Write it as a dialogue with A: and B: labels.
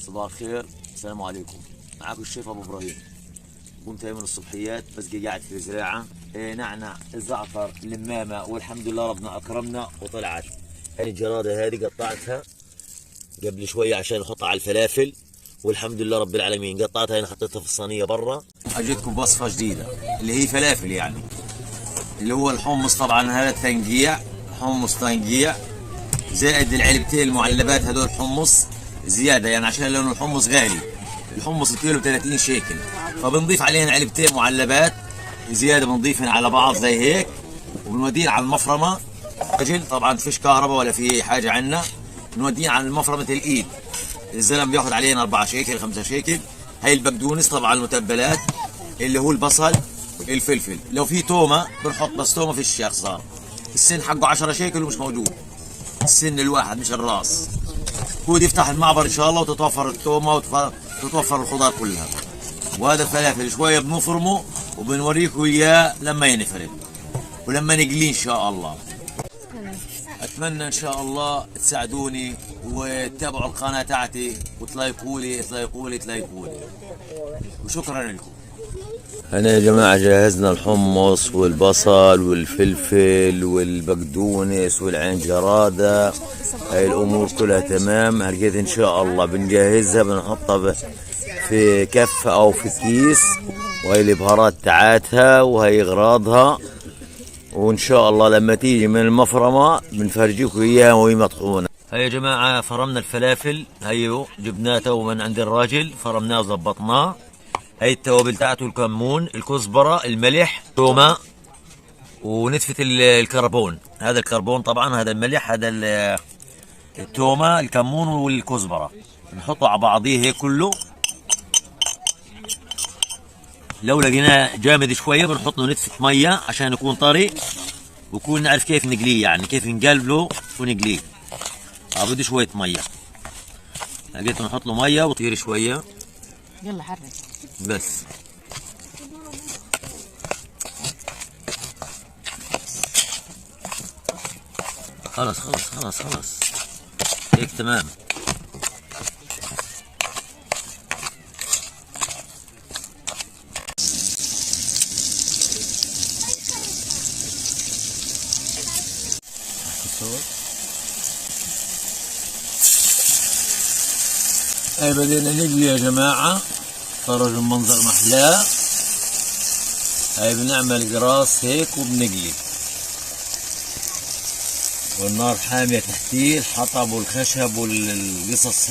A: صباح الخير، السلام عليكم. معاكم الشيف ابو ابراهيم. قمت من الصبحيات بس قاعد في الزراعه. نعنع، الزعتر، اللمامه، والحمد لله ربنا اكرمنا وطلعت. هذه الجراده هذه قطعتها قبل شويه عشان نحطها على الفلافل، والحمد لله رب العالمين. قطعتها هنا حطيتها في الصينيه برا. اجيتكم بوصفه جديده اللي هي فلافل، يعني اللي هو الحمص. طبعا هذا تنقيع، حمص تنقيع زائد العلبتين المعلبات هذول حمص زياده، يعني عشان لانه الحمص غالي. الحمص الكيلو ب 30 شيكل، فبنضيف عليهن علبتين معلبات زياده، بنضيفهن على بعض زي هيك، وبنوديهن على المفرمه. رجل طبعا فيش كهرباء ولا في حاجه عندنا، بنوديهن على المفرمه الايد. الزلم بياخذ عليهن 4 شيكل 5 شيكل. هي البقدونس طبعا المتبلات، اللي هو البصل، الفلفل. لو في تومه بنحط بس تومه، فيش يا خساره. السن حقه 10 شيكل ومش موجود، السن الواحد مش الراس. هو يفتح المعبر ان شاء الله وتتوفر التومه وتتوفر الخضار كلها. وهذا الفلافل شويه بنفرمه وبنوريكم اياه لما ينفرد ولما نقليه ان شاء الله. اتمنى ان شاء الله تساعدوني وتتابعوا القناه تاعتي وتلايكوا لي وشكرا لكم. هنا يا جماعة جهزنا الحمص والبصل والفلفل والبقدونس والعين جرادة. هاي الأمور كلها تمام. هلقيت إن شاء الله بنجهزها، بنحطها في كفة أو في كيس، وهي البهارات تاعتها وهي أغراضها. وإن شاء الله لما تيجي من المفرمة بنفرجيكم إياها وهي مطحونة. هاي يا جماعة فرمنا الفلافل، هيو جبناته من عند الراجل، فرمناه وظبطناه. هاي التوابل تاعته: الكمون، الكزبرة، الملح، تومة، ونتفة الكربون. هذا الكربون طبعا، هذا الملح، هذا التومة، الكمون والكزبرة. نحطه على بعضيه هيك كله. لو لقيناه جامد شوية بنحط له نتفة مية عشان يكون طري، ويكون نعرف كيف نقليه، يعني كيف نقلبه ونقليه. بدي شوية مية. لقيت نحط له مية وطير شوية.
B: يلا حرك
A: بس خلاص هيك تمام. هاي بدينا نقلي يا جماعة. فرج المنظر محلاه. هاي بنعمل قراص هيك وبنقلي، والنار حامية تحتيه، الحطب والخشب والقصص.